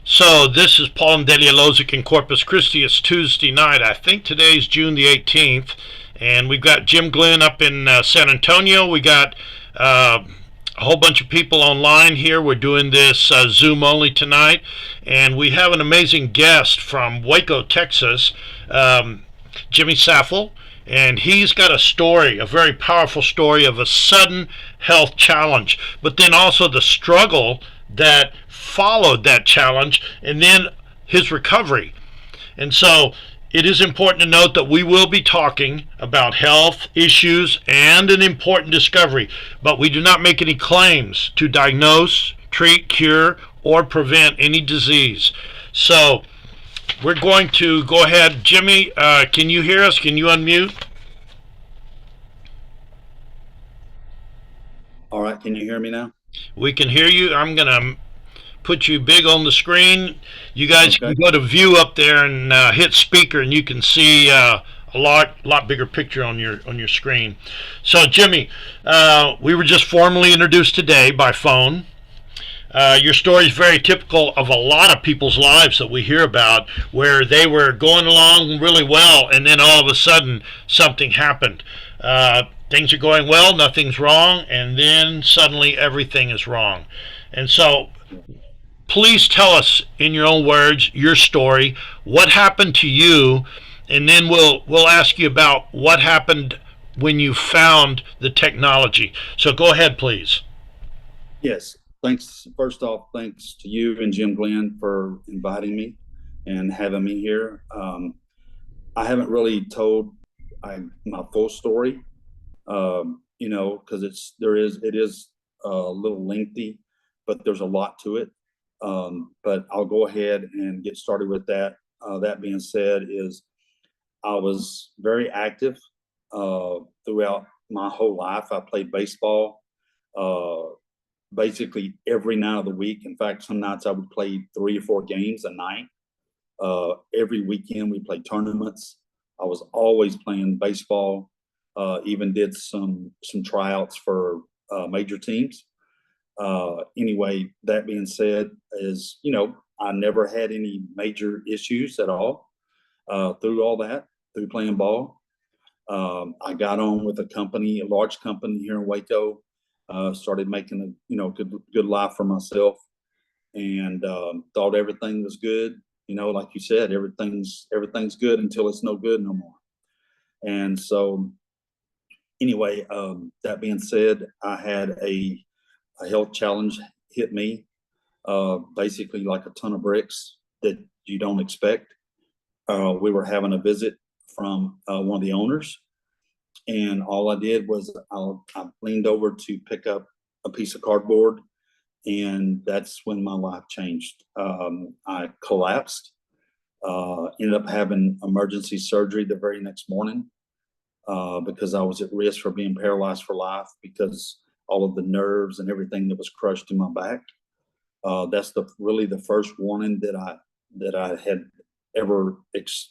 So this is Paul and Delia Lozic in Corpus Christi. It's Tuesday night. I think today's June the 18th. And we've got Jim Glenn up in San Antonio. We got a whole bunch of people online here. We're doing this Zoom only tonight. And we have an amazing guest from Waco, Texas, Jimmy Saffel. And he's got a story, a very powerful story of a sudden health challenge, but then also the struggle that followed that challenge and then his recovery. And so it is important to note that we will be talking about health issues and an important discovery, but we do not make any claims to diagnose, treat, cure, or prevent any disease. So we're going to go ahead. Jimmy, can you hear us? Can you unmute? All right, can you hear me now? We can hear you. I'm going to put you big on the screen. You guys can Okay. go to view up there and hit speaker, and you can see a lot bigger picture on your screen. So, Jimmy, we were just formally introduced today by phone. Your story is very typical of a lot of people's lives that we hear about, where they were going along really well, and then all of a sudden something happened. Things are going well, nothing's wrong, and then suddenly everything is wrong. And so, please tell us in your own words your story. What happened to you, and then we'll ask you about what happened when you found the technology. So go ahead, please. Yes. Thanks. First off, thanks to you and Jim Glenn for inviting me and having me here. I haven't really told my full story, because it is a little lengthy, but there's a lot to it. But I'll go ahead and get started with that. That being said, is I was very active throughout my whole life. I played baseball uh, basically every night of the week. In fact, some nights I would play 3 or 4 games a night. Every weekend we played tournaments. I was always playing baseball. Even did some tryouts for major teams. Anyway, that being said, I never had any major issues at all through all that, through playing ball. I got on with a company, a large company here in Waco. Started making a good life for myself, and thought everything was good. Like you said, everything's good until it's no good no more. And so, anyway, that being said, I had a health challenge hit me, basically like a ton of bricks that you don't expect. We were having a visit from one of the owners, and all I did was I leaned over to pick up a piece of cardboard, and that's when my life changed. I collapsed, ended up having emergency surgery the very next morning because I was at risk for being paralyzed for life because all of the nerves and everything that was crushed in my back. That's really the first warning that I had ever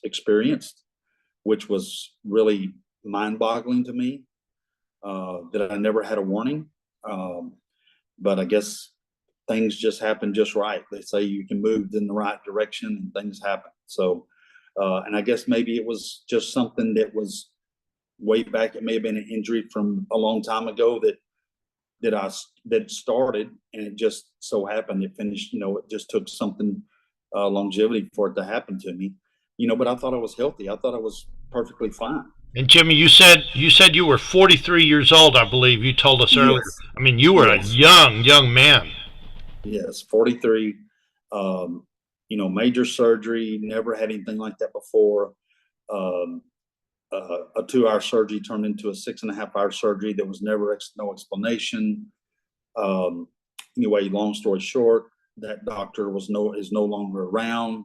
experienced, which was really mind-boggling to me, that I never had a warning. Um, but I guess things just happen just right. They say you can move in the right direction and things happen. So, and I guess maybe it was just something that was way back. It may have been an injury from a long time ago that started, and it just so happened it finished. It just took something longevity for it to happen to me. But I thought I was healthy. I thought I was perfectly fine. And Jimmy, you said you were 43 years old, I believe. You told us earlier. Yes, I mean, you were a yes, young man. yes. 43. Major surgery. Never had anything like that before. Um, a 2-hour surgery turned into a 6.5-hour surgery. There was never no explanation. Um, anyway, long story short, that doctor is no longer around.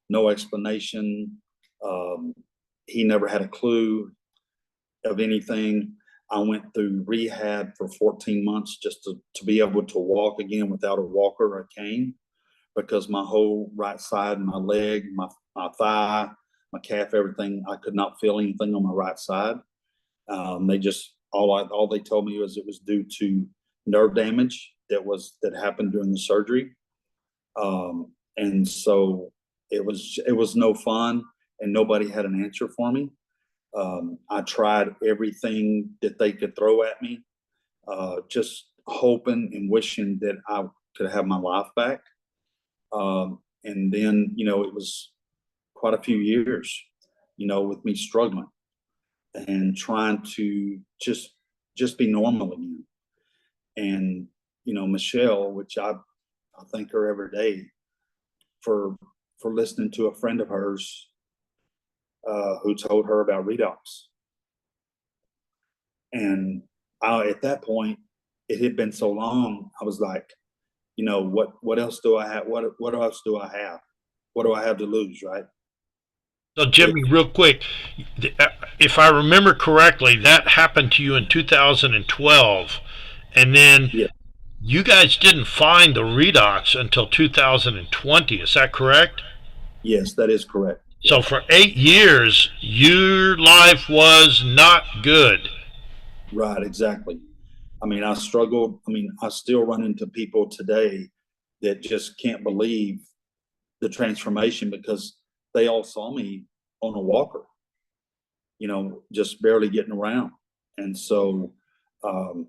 No explanation. Um, he never had a clue of anything. I went through rehab for 14 months just to be able to walk again without a walker or a cane because my whole right side, my leg, my thigh, my calf, everything, I could not feel anything on my right side. They just all they told me was it was due to nerve damage that happened during the surgery. And so it was no fun, and nobody had an answer for me. I tried everything that they could throw at me, just hoping and wishing that I could have my life back. And then, it was quite a few years, with me struggling and trying to just be normal again. And, Michelle, which I thank her every day for listening to a friend of hers who told her about Redox. And at that point, it had been so long. I was like, what else do I have? What else do I have? What do I have to lose, right? So, It, Jimmy, real quick, if I remember correctly, that happened to you in 2012, and then yeah, you guys didn't find the redox until 2020. Is that correct? yes, that is correct. So, Yes, for 8 years, your life was not good. right, exactly. I mean, I struggled. I mean, I still run into people today that just can't believe the transformation because they all saw me on a walker, just barely getting around. And so,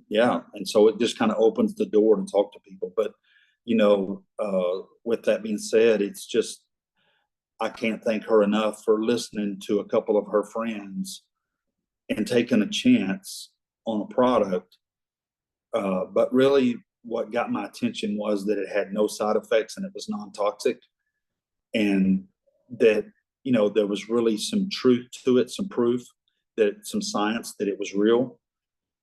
yeah, and so it just kind of opens the door to talk to people. But, with that being said, it's just, I can't thank her enough for listening to a couple of her friends and taking a chance on a product. But really, what got my attention was that it had no side effects and it was non-toxic, and that there was really some truth to it, some proof, that some science that it was real.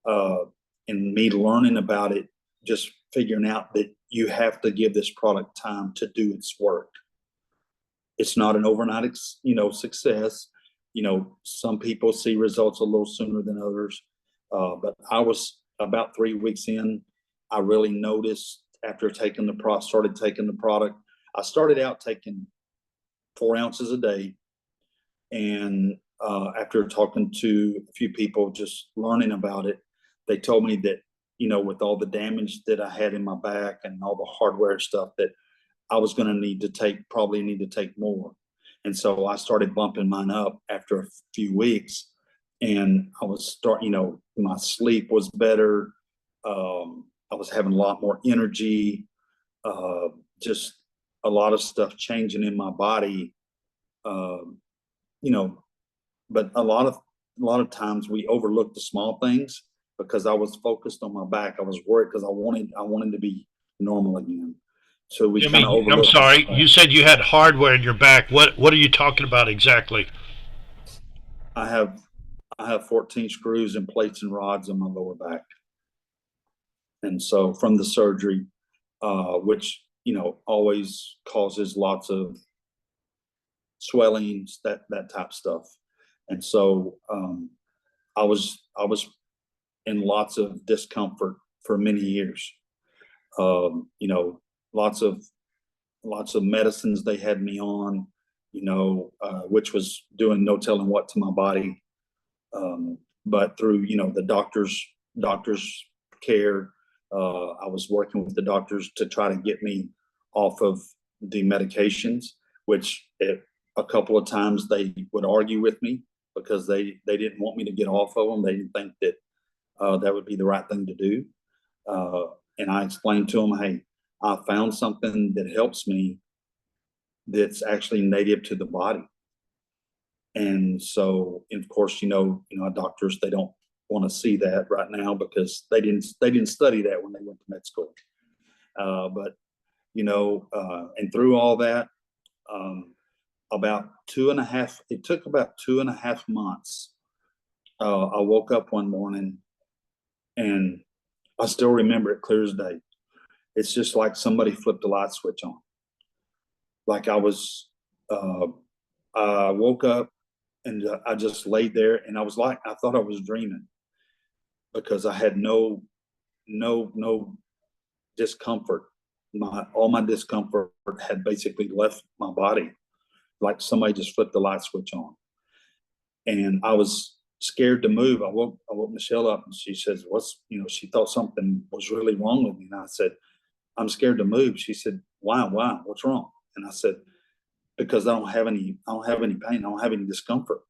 Uh, and me learning about it, just figuring out that you have to give this product time to do its work. It's not an overnight, success. Some people see results a little sooner than others. But I was about 3 weeks in. I really noticed after started taking the product. I started out taking 4 ounces a day, and after talking to a few people, just learning about it, they told me that with all the damage that I had in my back and all the hardware stuff, that I was going to probably need to take more. And so I started bumping mine up after a few weeks, and my sleep was better. I was having a lot more energy, uh, just a lot of stuff changing in my body. Um, you know, but a lot of times we overlook the small things because I was focused on my back. I was worried because I wanted to be normal again. So we kind of Jimmy, I'm overlooked sorry. that. You said you had hardware in your back. What are you talking about exactly? I have I have 14 screws and plates and rods in my lower back, and so from the surgery, which always causes lots of swellings, that type stuff, and so I was in lots of discomfort for many years. Um, you know, lots of medicines they had me on, which was doing no telling what to my body. But through the doctors care, I was working with the doctors to try to get me off of the medications, which a couple of times they would argue with me because they didn't want me to get off of them. They didn't think that that would be the right thing to do. Uh, and I explained to them, hey, I found something that helps me that's actually native to the body. And so, and of course, doctors, they don't want to see that right now because they didn't study that when they went to med school. But and through all that, um, about two and a half. It took about 2.5 months. I woke up one morning and I still remember it clear as day. It's just like somebody flipped a light switch on. Like uh, I woke up and I just laid there and I thought I was dreaming because I had no discomfort. All my discomfort had basically left my body, like somebody just flipped the light switch on. And I was scared to move. I woke Michelle up and she says, she thought something was really wrong with me. And I said, I'm scared to move. She said, why? What's wrong? And I said, because I don't have any pain. I don't have any discomfort.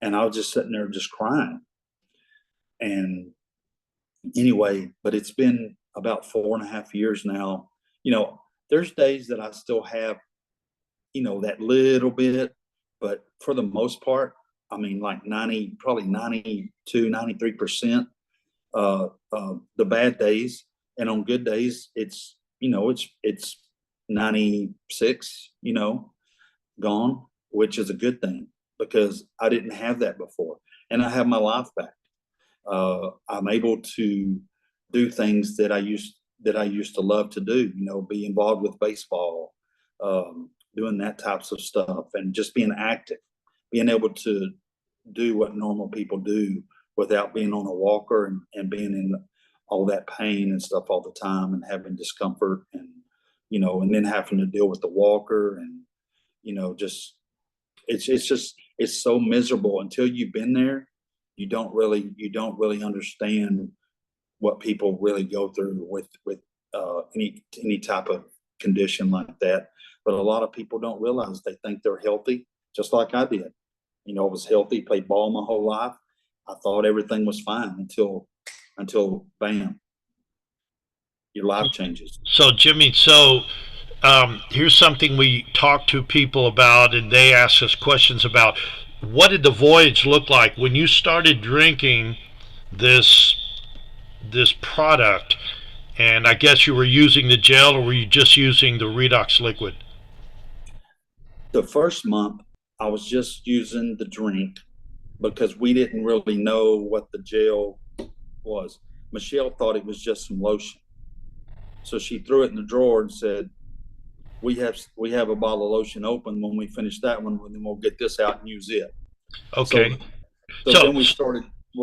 And I was just sitting there just crying. And anyway, but it's been about 4.5 years now. There's days that I still have, that little bit, but for the most part, I mean, like probably 92, 93%, the bad days. And on good days, it's 96, gone, which is a good thing because I didn't have that before. And I have my life back. I'm able to do things that I used to love to do, be involved with baseball, doing that types of stuff, and just being active, being able to do what normal people do without being on a walker and being in all that pain and stuff all the time and having discomfort and then having to deal with the walker and, just, it's so miserable until you've been there. You don't really understand what people really go through with any type of condition like that. But a lot of people don't realize. They think they're healthy, just like I did. I was healthy, played ball my whole life. I thought everything was fine until bam, your life changes. So, Jimmy, here's something we talk to people about, and they ask us questions about. What did the voyage look like when you started drinking this this product? And I guess you were using the gel, or were you just using the Redox liquid? The first month, I was just using the drink because we didn't really know what the gel was. Michelle thought it was just some lotion. So she threw it in the drawer and said, we have a bottle of lotion open. When we finish that one, then we'll get this out and use it. Okay. So then we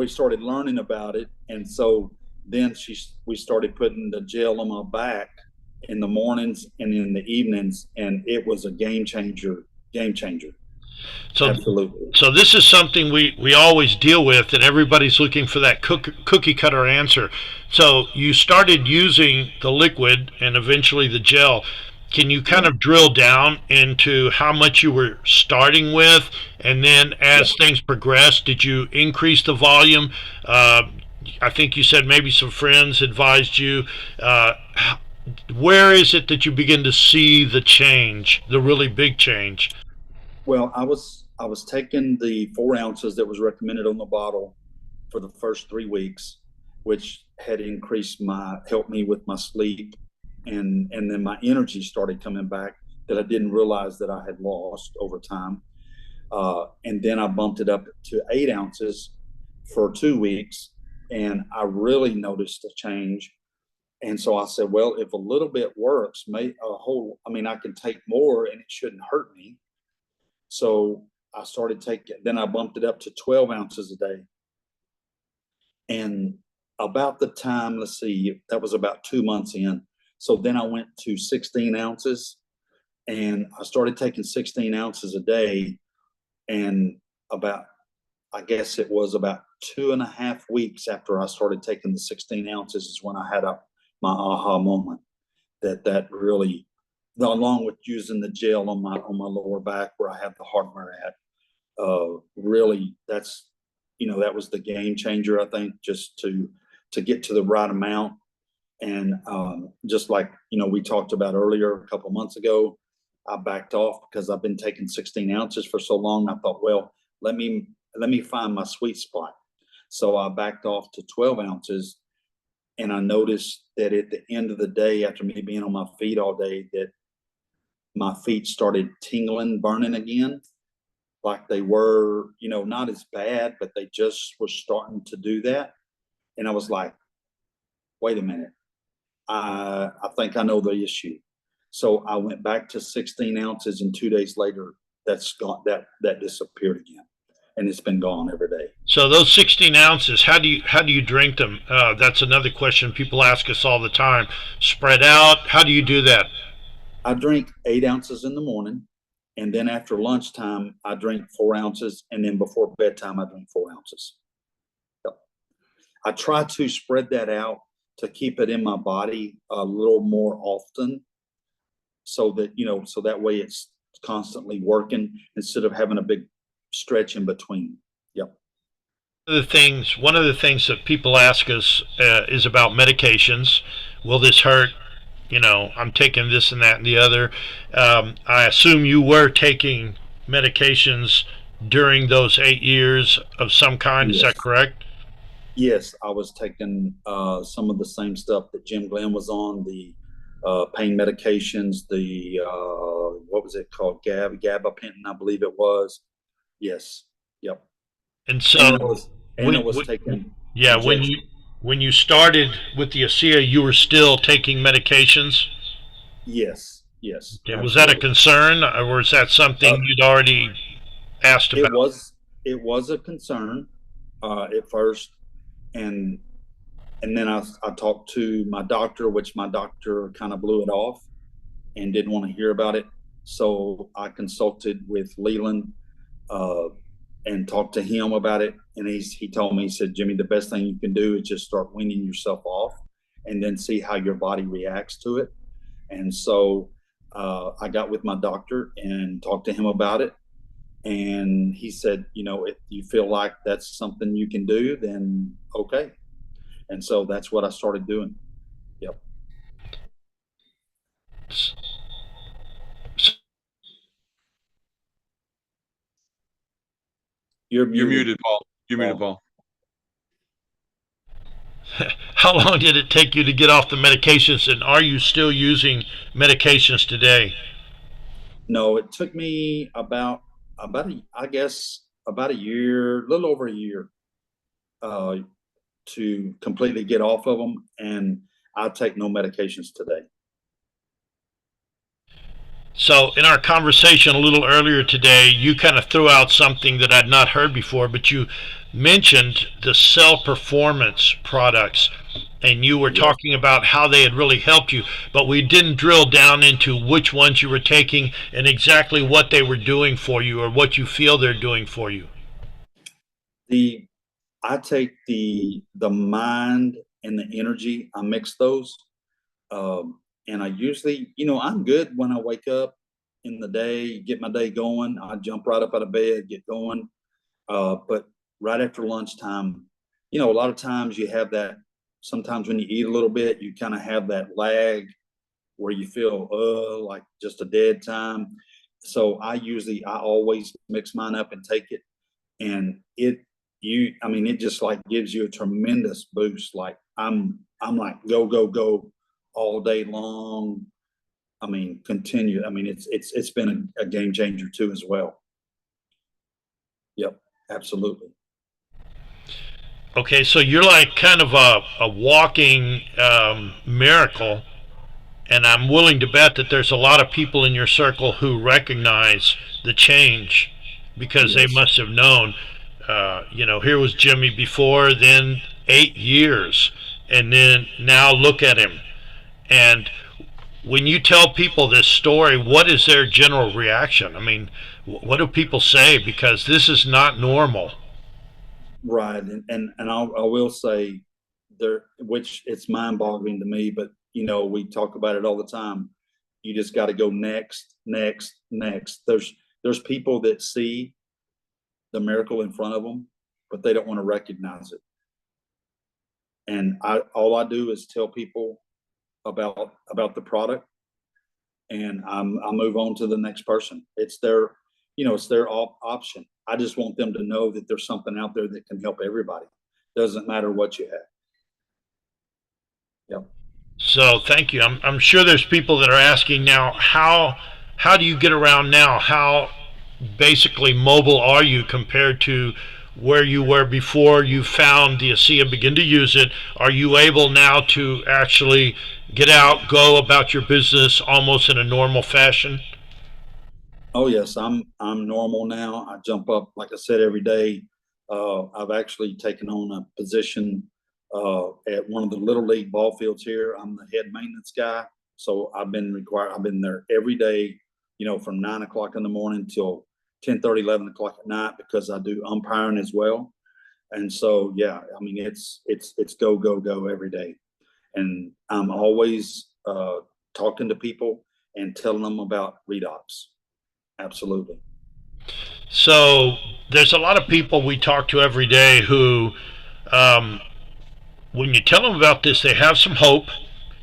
started learning about it. And so then we started putting the gel on my back in the mornings and in the evenings, and it was a game changer. Absolutely. So this is something we always deal with, and everybody's looking for that cookie cutter answer. So you started using the liquid and eventually the gel. Can you kind of drill down into how much you were starting with, and then as things progressed, did you increase the volume? I think you said maybe some friends advised you. Where is it that you begin to see the change, the really big change? Well, I was taking the 4 ounces that was recommended on the bottle for the first 3 weeks, which had helped me with my sleep, and then my energy started coming back that I didn't realize that I had lost over time. And then I bumped it up to 8 ounces for 2 weeks, and I really noticed a change. And so I said, well, if a little bit works, I can take more and it shouldn't hurt me. So I started then I bumped it up to 12 ounces a day. And about the time, let's see, that was about 2 months in. So then I went to 16 ounces, and I started taking 16 ounces a day. And I guess it was about 2.5 weeks after I started taking the 16 ounces is when I had my aha moment that really, along with using the gel on my lower back where I have the hardware at, really that was the game changer, I think, just to get to the right amount. And just like we talked about earlier a couple months ago, I backed off because I've been taking 16 ounces for so long. I thought, well, let me find my sweet spot. So I backed off to 12 ounces, and I noticed that at the end of the day, after me being on my feet all day, that my feet started tingling, burning again, like they were, not as bad, but they just were starting to do that. And I was like, wait a minute, I think I know the issue. So I went back to 16 ounces, and 2 days later, that's gone. That disappeared again, and it's been gone every day. So those 16 ounces, how do you drink them? That's another question people ask us all the time. Spread out. How do you do that? I drink 8 ounces in the morning, and then after lunchtime, I drink 4 ounces, and then before bedtime, I drink 4 ounces. Yep. I try to spread that out to keep it in my body a little more often, so that, so that way it's constantly working instead of having a big stretch in between. Yep. One of the things that people ask us is about medications. Will this hurt? I'm taking this and that and the other. I assume you were taking medications during those 8 years of some kind. Is Yes. that correct? Yes, I was taking some of the same stuff that Jim Glenn was on, the pain medications, the what was it called? Gabapentin, I believe it was. Yes. Yep. And And so, I was when, taking yeah, injection. when you started with the ASEA, you were still taking medications. Yes. Yes. Okay, was that a Absolutely. concern, or was that Uh, something you'd already asked it about? was it was a concern at first, and then I talked to my doctor, which my doctor kind of blew it off and didn't want to hear about it. So I consulted with Leland uh, and talked to him about it. And he told me, he said, Jimmy, the best thing you can do is just start weaning yourself off and then see how your body reacts to it. And so I got with my doctor and talked to him about it. And he said, if you feel like that's something you can do, then okay. And so that's what I started doing. Yep. You're You're muted, muted, Paul. You're muted, Paul. Paul. How long did it take you to get off the medications, and are you still using medications today? No, it took me I guess about a year, a little over a year, uh, to completely get off of them, and I take no medications today. So, in our conversation a little earlier today, you kind of threw out something that I'd not heard before, but you mentioned the cell performance products, and you were Yes. talking about how they had really helped you, but we didn't drill down into which ones you were taking and exactly what they were doing for you or what you feel they're doing for you. The I take the mind and the energy. I mix those, and I usually, I'm good when I wake up in the day, get my day going. I jump right up out of bed, get going. But right after lunchtime, a lot of times you have that. Sometimes when you eat a little bit, you kind of have that lag where you feel like just a dead time. So I always mix mine up and take it, and it just like gives you a tremendous boost. Like I'm like go go go all day long. Continue. It's been a game changer too as well. Yep, absolutely. Okay, so you're like kind of a walking miracle, and I'm willing to bet that there's a lot of people in your circle who recognize the change because they Yes. must have known. Here was Jimmy before, then 8 years, and then now look at him. And when you tell people this story, what is their general reaction? I mean, what do people say? Because this is not normal. Right, and I will say there, which it's mind boggling to me, but we talk about it all the time. You just got to go next, next, next. There's people that see the miracle in front of them, but they don't want to recognize it. And all I do is tell people about the product, and I move on to the next person. It's their option. I just want them to know that there's something out there that can help everybody. Doesn't matter what you have. Yep. So thank you. I'm sure there's people that are asking now, how do you get around now? How basically mobile are you compared to where you were before you found the ASEA, begin to use it? Are you able now to actually get out, go about your business almost in a normal fashion? Oh yes, I'm normal now. I jump up, like I said, every day. I've actually taken on a position at one of the little league ball fields here. I'm the head maintenance guy, so I've been there every day, from 9 o'clock in the morning till 10:30, 11 o'clock at night because I do umpiring as well. And so yeah, it's go go go every day, and I'm always talking to people and telling them about Redox. Absolutely. So there's a lot of people we talk to every day who, um, when you tell them about this, they have some hope.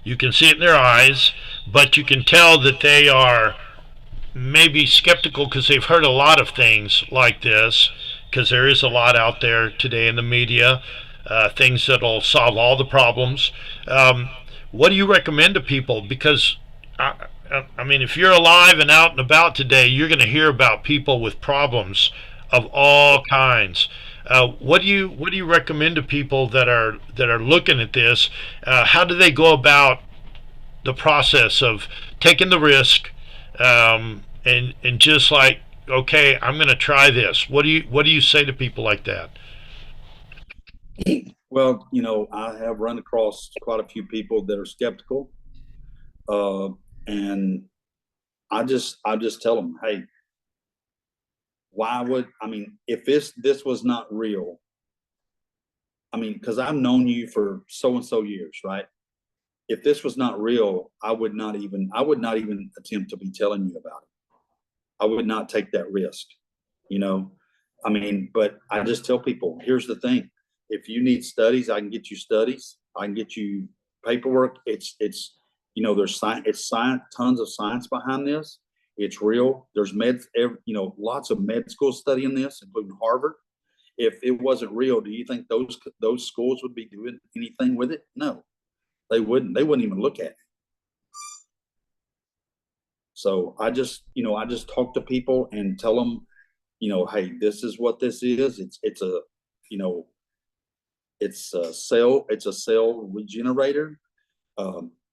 You can see it in their eyes, but you can tell that they are maybe skeptical because they've heard a lot of things like this, because there is a lot out there today in the media, things that'll solve all the problems. Um, what do you recommend to people? Because I mean, if you're alive and out and about today, you're going to hear about people with problems of all kinds. What do you recommend to people that are looking at this? How do they go about the process of taking the risk, and just like, okay, I'm going to try this. What do you say to people like that? Well, I have run across quite a few people that are skeptical, uh, and I just tell them, hey, why would I mean if this was not real? I mean, because I've known you for so and so years, right? If this was not real, I would not even attempt to be telling you about it. I would not take that risk, you know. I mean, but I just tell people, here's the thing: if you need studies, I can get you studies. I can get you paperwork. There's science. It's science. Tons of science behind this. It's real. There's lots of med school studying this, including Harvard. If it wasn't real, do you think those schools would be doing anything with it? No, they wouldn't. They wouldn't even look at it. So I just talk to people and tell them, hey, this is what this is. You know, it's a cell regenerator.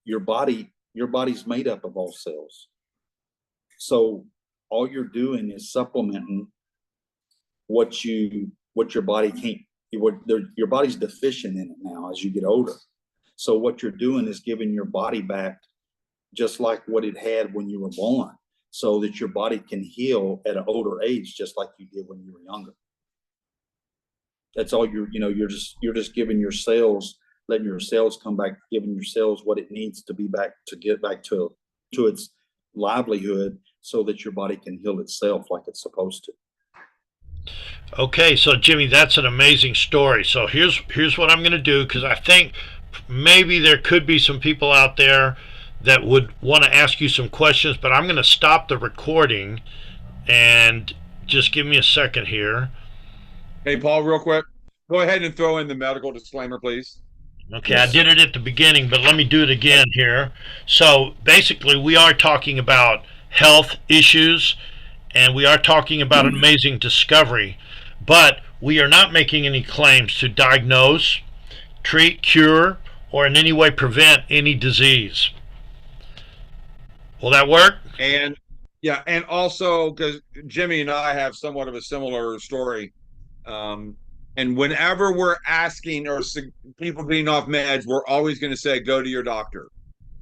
Your body's made up of all cells. So all you're doing is supplementing what your body can't. Your body's deficient in it now as you get older. So what you're doing is giving your body back just like what it had when you were born, so that your body can heal at an older age, just like you did when you were younger. That's all you're just giving your cells, letting your cells come back, giving your cells what it needs to be back to get back to its livelihood, so that your body can heal itself like it's supposed to. Okay, so Jimmy, that's an amazing story. So here's what I'm going to do, because I think maybe there could be some people out there that would want to ask you some questions, but I'm going to stop the recording and just give me a second here. Hey, Paul, real quick, go ahead and throw in the medical disclaimer, please. Okay, I did it at the beginning, but let me do it again here. So basically, we are talking about health issues, and we are talking about an amazing discovery, but we are not making any claims to diagnose, treat, cure, or in any way prevent any disease. Will that work? And yeah, and also because Jimmy and I have somewhat of a similar story. And whenever we're asking or people being off meds, we're always going to say, go to your doctor.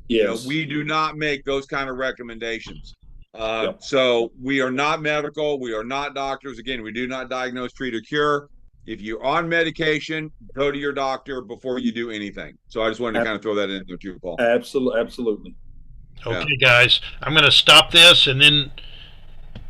Yes. We do not make those kind of recommendations. Yep. So we are not medical. We are not doctors. Again, we do not diagnose, treat, or cure. If you're on medication, go to your doctor before you do anything. So I just wanted to kind of throw that in there too, Paul. Absolutely. Okay, guys, I'm going to stop this, and then